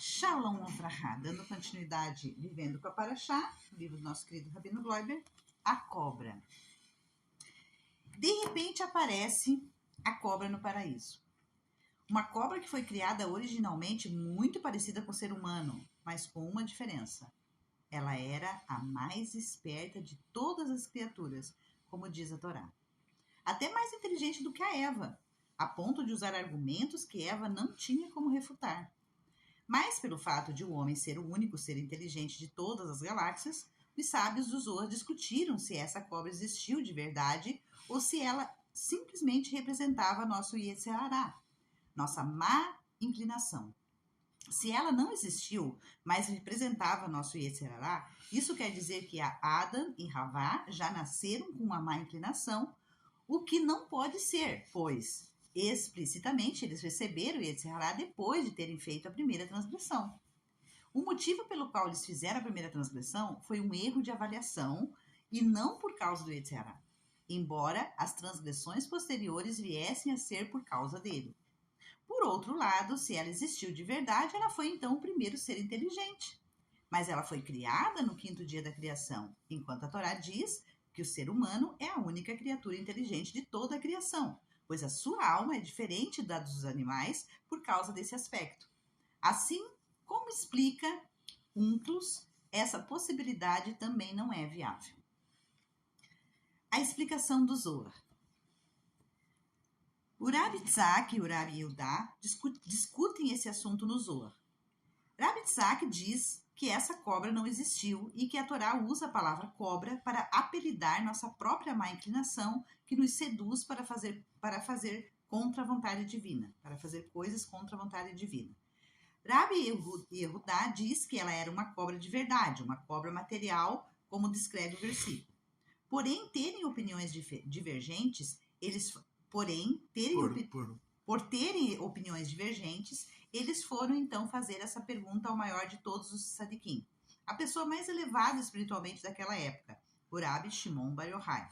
Shalom Ufrahá, dando continuidade, vivendo com a Parashá, livro do nosso querido Rabino Gloiber, a cobra. De repente aparece a cobra no paraíso. Uma cobra que foi criada originalmente muito parecida com o ser humano, mas com uma diferença. Ela era a mais esperta de todas as criaturas, como diz a Torá. Até mais inteligente do que a Eva, a ponto de usar argumentos que Eva não tinha como refutar. Mas, pelo fato de o homem ser o único ser inteligente de todas as galáxias, os sábios do Zohar discutiram se essa cobra existiu de verdade ou se ela simplesmente representava nosso Yetzer Hará, nossa má inclinação. Se ela não existiu, mas representava nosso Yetzer Hará, isso quer dizer que a Adam e Havá já nasceram com uma má inclinação, o que não pode ser, pois explicitamente eles receberam o Yetzer Hará depois de terem feito a primeira transgressão. O motivo pelo qual eles fizeram a primeira transgressão foi um erro de avaliação e não por causa do Yetzer Hará, embora as transgressões posteriores viessem a ser por causa dele. Por outro lado, se ela existiu de verdade, ela foi então o primeiro ser inteligente. Mas ela foi criada no quinto dia da criação, enquanto a Torá diz que o ser humano é a única criatura inteligente de toda a criação, pois a sua alma é diferente da dos animais por causa desse aspecto. Assim, como explica Unclus, essa possibilidade também não é viável. A explicação do Zohar. O Rabi Tzak e o Rabi Yehudá discutem esse assunto no Zohar. Rabi Tzak diz que essa cobra não existiu e que a Torá usa a palavra cobra para apelidar nossa própria má inclinação que nos seduz para fazer contra a vontade divina, para fazer coisas contra a vontade divina. Rabi Yehudá diz que ela era uma cobra de verdade, uma cobra material, como descreve o versículo. Porém, terem opiniões divergentes, por terem opiniões divergentes, eles foram então fazer essa pergunta ao maior de todos os Sadiquim, a pessoa mais elevada espiritualmente daquela época, o Rabi Shimon Bar Yochai.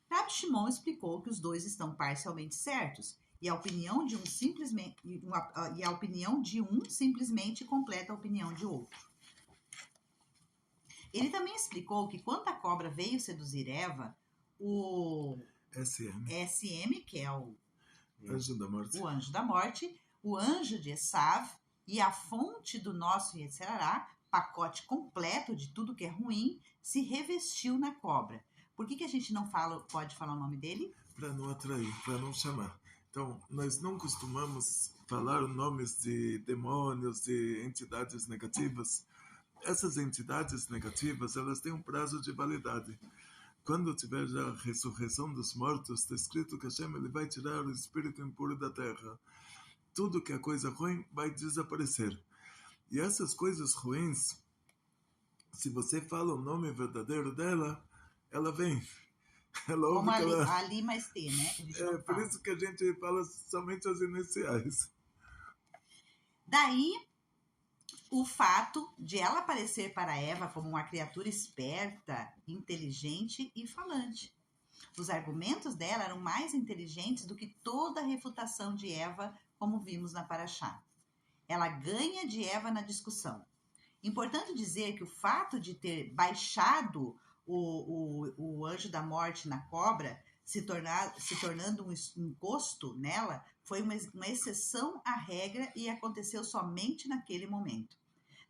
Rabi Shimon explicou que os dois estão parcialmente certos e a opinião de um simplesmente completa a opinião de outro. Ele também explicou que quando a cobra veio seduzir Eva, o SM, que é o anjo da morte, o anjo de Esav e a fonte do nosso Yetzer Hará, pacote completo de tudo que é ruim, se revestiu na cobra. Por que a gente não pode falar o nome dele? Para não atrair, para não chamar. Então, nós não costumamos falar nomes de demônios, de entidades negativas. Essas entidades negativas, elas têm um prazo de validade. Quando tiver já a ressurreição dos mortos, está escrito que Hashem ele vai tirar o espírito impuro da terra. Tudo que é coisa ruim vai desaparecer. E essas coisas ruins, se você fala o nome verdadeiro dela, ela vem. Ela ouve como ali mais T, né? Por isso que a gente fala somente as iniciais. Daí, o fato de ela aparecer para Eva como uma criatura esperta, inteligente e falante. Os argumentos dela eram mais inteligentes do que toda a refutação de Eva, como vimos na Parashá. Ela ganha de Eva na discussão. Importante dizer que o fato de ter baixado o anjo da morte na cobra, se tornando um encosto nela, foi uma exceção à regra e aconteceu somente naquele momento.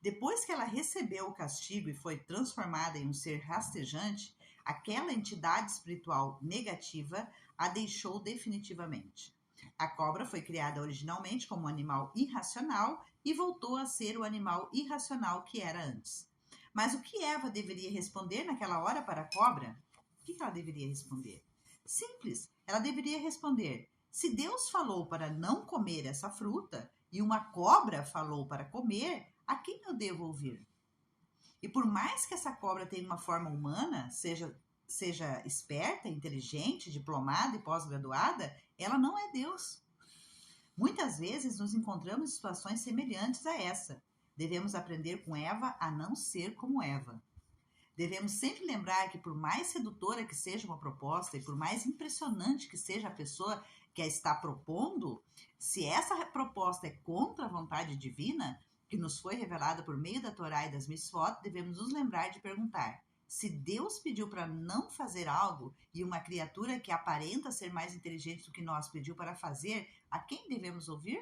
Depois que ela recebeu o castigo e foi transformada em um ser rastejante, aquela entidade espiritual negativa a deixou definitivamente. A cobra foi criada originalmente como um animal irracional e voltou a ser o animal irracional que era antes. Mas o que Eva deveria responder naquela hora para a cobra? O que ela deveria responder? Simples, ela deveria responder: se Deus falou para não comer essa fruta e uma cobra falou para comer, a quem eu devo ouvir? E por mais que essa cobra tenha uma forma humana, seja esperta, inteligente, diplomada e pós-graduada, ela não é Deus. Muitas vezes nos encontramos em situações semelhantes a essa. Devemos aprender com Eva a não ser como Eva. Devemos sempre lembrar que por mais sedutora que seja uma proposta e por mais impressionante que seja a pessoa que a está propondo, se essa proposta é contra a vontade divina, que nos foi revelada por meio da Torá e das Mitzvot, devemos nos lembrar de perguntar: se Deus pediu para não fazer algo e uma criatura que aparenta ser mais inteligente do que nós pediu para fazer, a quem devemos ouvir?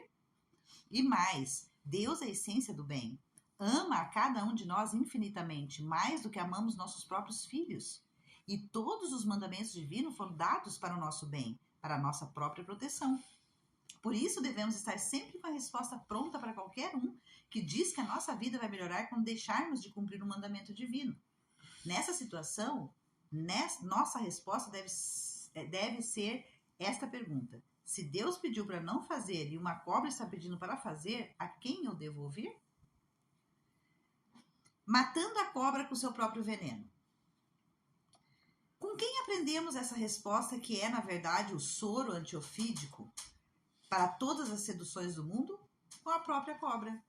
E mais, Deus é a essência do bem. Ama a cada um de nós infinitamente, mais do que amamos nossos próprios filhos. E todos os mandamentos divinos foram dados para o nosso bem, para a nossa própria proteção. Por isso, devemos estar sempre com a resposta pronta para qualquer um que diz que a nossa vida vai melhorar quando deixarmos de cumprir o mandamento divino. Nessa situação, nossa resposta deve ser esta pergunta: se Deus pediu para não fazer e uma cobra está pedindo para fazer, a quem eu devo ouvir? Matando a cobra com seu próprio veneno. Com quem aprendemos essa resposta que é, na verdade, o soro antiofídico para todas as seduções do mundo? Com a própria cobra.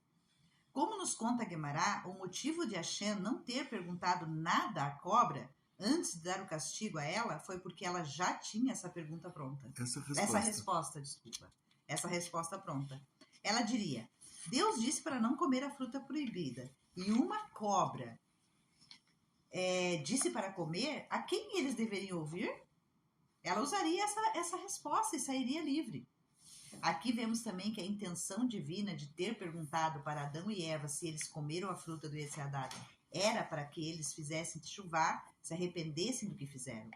Como nos conta Guemará, o motivo de Hashem não ter perguntado nada à cobra antes de dar o castigo a ela foi porque ela já tinha essa pergunta pronta. Essa resposta pronta. Ela diria: Deus disse para não comer a fruta proibida. E uma cobra disse para comer, a quem eles deveriam ouvir? Ela usaria essa resposta e sairia livre. Aqui vemos também que a intenção divina de ter perguntado para Adão e Eva se eles comeram a fruta do Etz Hadar era para que eles fizessem teshuvá, se arrependessem do que fizeram.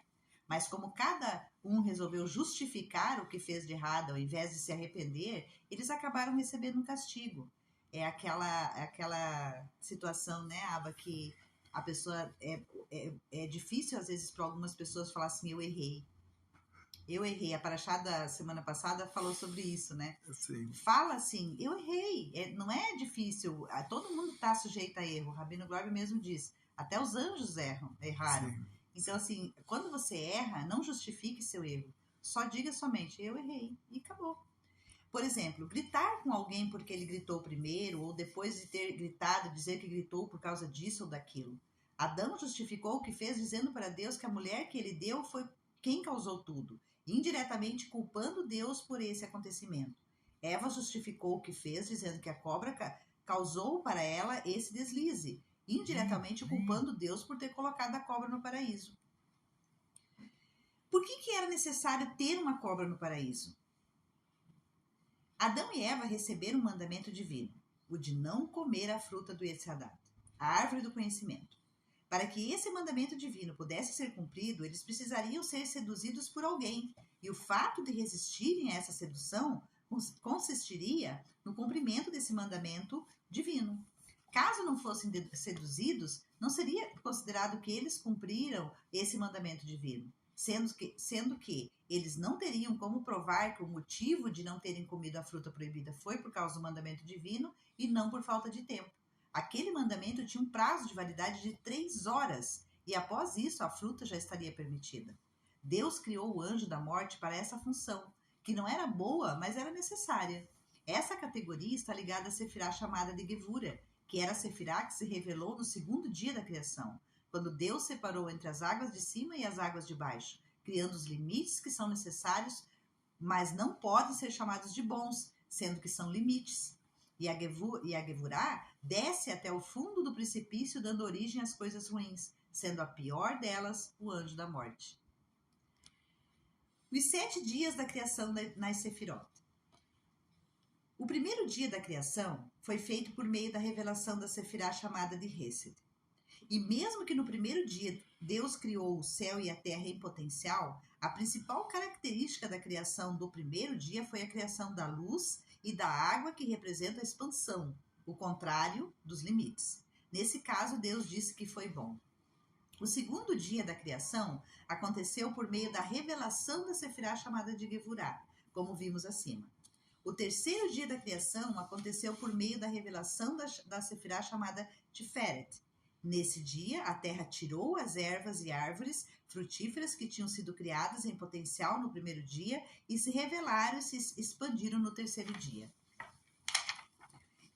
Mas como cada um resolveu justificar o que fez de errado ao invés de se arrepender, eles acabaram recebendo um castigo. É aquela situação, né, Abba, que a pessoa é difícil às vezes para algumas pessoas falar assim: eu errei. Eu errei. A Parashá da semana passada falou sobre isso, né? Sim. Fala assim: eu errei. Não é difícil. Todo mundo está sujeito a erro. O Rabino Glover mesmo diz: até os anjos erraram. Sim. Então, assim, quando você erra, não justifique seu erro. Só diga somente: eu errei. E acabou. Por exemplo, gritar com alguém porque ele gritou primeiro, ou depois de ter gritado, dizer que gritou por causa disso ou daquilo. Adão justificou o que fez dizendo para Deus que a mulher que ele deu foi quem causou tudo, indiretamente culpando Deus por esse acontecimento. Eva justificou o que fez dizendo que a cobra causou para ela esse deslize, indiretamente culpando Deus por ter colocado a cobra no paraíso. Por que era necessário ter uma cobra no paraíso? Adão e Eva receberam um mandamento divino, o de não comer a fruta do Etz Hadar, a árvore do conhecimento. Para que esse mandamento divino pudesse ser cumprido, eles precisariam ser seduzidos por alguém, e o fato de resistirem a essa sedução consistiria no cumprimento desse mandamento divino. Caso não fossem seduzidos, não seria considerado que eles cumpriram esse mandamento divino, sendo que eles não teriam como provar que o motivo de não terem comido a fruta proibida foi por causa do mandamento divino e não por falta de tempo. Aquele mandamento tinha um prazo de validade de 3 horas, e após isso a fruta já estaria permitida. Deus criou o anjo da morte para essa função, que não era boa, mas era necessária. Essa categoria está ligada à sefirá chamada de Gevura, que era a sefirá que se revelou no 2º dia da criação, quando Deus separou entre as águas de cima e as águas de baixo, criando os limites que são necessários, mas não podem ser chamados de bons, sendo que são limites. E a Gevurá desce até o fundo do precipício, dando origem às coisas ruins, sendo a pior delas o anjo da morte. Os 7 dias da criação nas Sefirot. O primeiro dia da criação foi feito por meio da revelação da Sefirá chamada de Hesed. E mesmo que no primeiro dia Deus criou o céu e a terra em potencial, a principal característica da criação do primeiro dia foi a criação da luz e da água, que representa a expansão, o contrário dos limites. Nesse caso, Deus disse que foi bom. O segundo dia da criação aconteceu por meio da revelação da Sefirá chamada de Gevurá, como vimos acima. O terceiro dia da criação aconteceu por meio da revelação da Sefirá chamada Tiferet. Nesse dia, a terra tirou as ervas e árvores frutíferas que tinham sido criadas em potencial no primeiro dia e se revelaram e se expandiram no terceiro dia.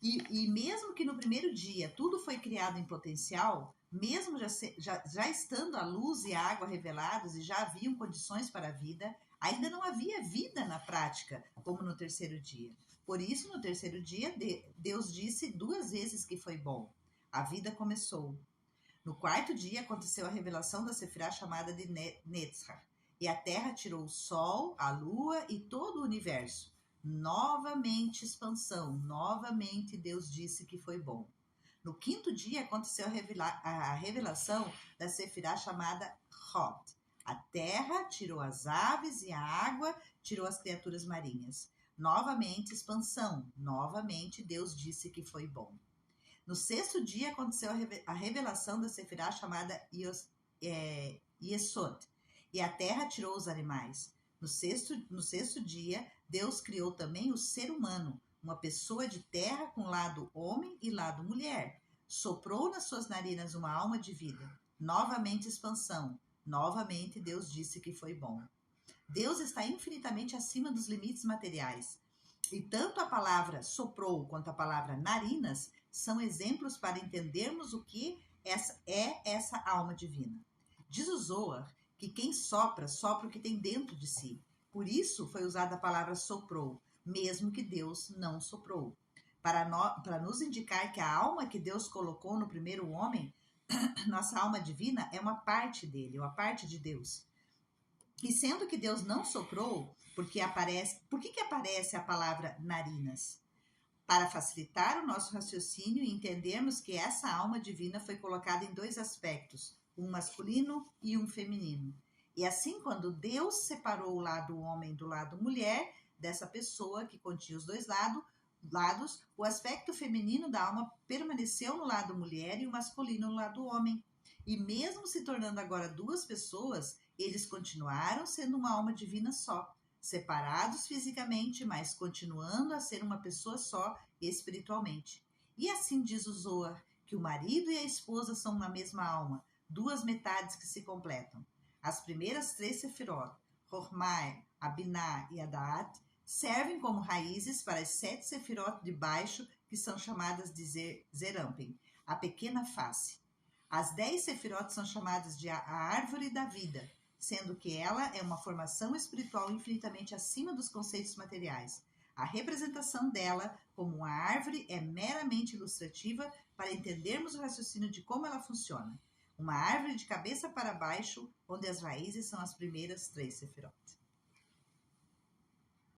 E mesmo que no primeiro dia tudo foi criado em potencial, mesmo já estando a luz e a água revelados e já haviam condições para a vida, ainda não havia vida na prática, como no terceiro dia. Por isso, no terceiro dia, Deus disse 2 vezes que foi bom. A vida começou. No quarto dia, aconteceu a revelação da Sefirá chamada de Netzach. E a terra tirou o sol, a lua e todo o universo. Novamente expansão. Novamente Deus disse que foi bom. No quinto dia, aconteceu a revelação da Sefirá chamada Hod. A terra tirou as aves e a água tirou as criaturas marinhas. Novamente expansão. Novamente Deus disse que foi bom. No sexto dia aconteceu a revelação da Sefirá chamada Yesod. E a terra tirou os animais. No sexto dia, Deus criou também o ser humano, uma pessoa de terra com lado homem e lado mulher. Soprou nas suas narinas uma alma de vida. Novamente expansão. Novamente Deus disse que foi bom. Deus está infinitamente acima dos limites materiais. E tanto a palavra soprou quanto a palavra narinas são exemplos para entendermos o que é essa alma divina. Diz o Zohar que quem sopra, sopra o que tem dentro de si. Por isso foi usada a palavra soprou, mesmo que Deus não soprou. Para nos indicar que a alma que Deus colocou no primeiro homem, nossa alma divina, é uma parte dele, uma parte de Deus. E sendo que Deus não soprou, por que aparece a palavra narinas? Para facilitar o nosso raciocínio e entendermos que essa alma divina foi colocada em 2 aspectos, um masculino e um feminino. E assim, quando Deus separou o lado homem do lado mulher, dessa pessoa que continha os 2 lados, o aspecto feminino da alma permaneceu no lado mulher e o masculino no lado homem. E mesmo se tornando agora 2 pessoas, eles continuaram sendo uma alma divina só, separados fisicamente, mas continuando a ser uma pessoa só espiritualmente. E assim diz o Zohar, que o marido e a esposa são uma mesma alma, 2 metades que se completam. As primeiras 3 sefirot, Chokhmah, Abinah e Adaat, servem como raízes para as 7 sefirot de baixo, que são chamadas de Zerampin, a pequena face. As 10 sefirot são chamadas de a árvore da vida, sendo que ela é uma formação espiritual infinitamente acima dos conceitos materiais. A representação dela como uma árvore é meramente ilustrativa para entendermos o raciocínio de como ela funciona. Uma árvore de cabeça para baixo, onde as raízes são as primeiras 3 sefirot.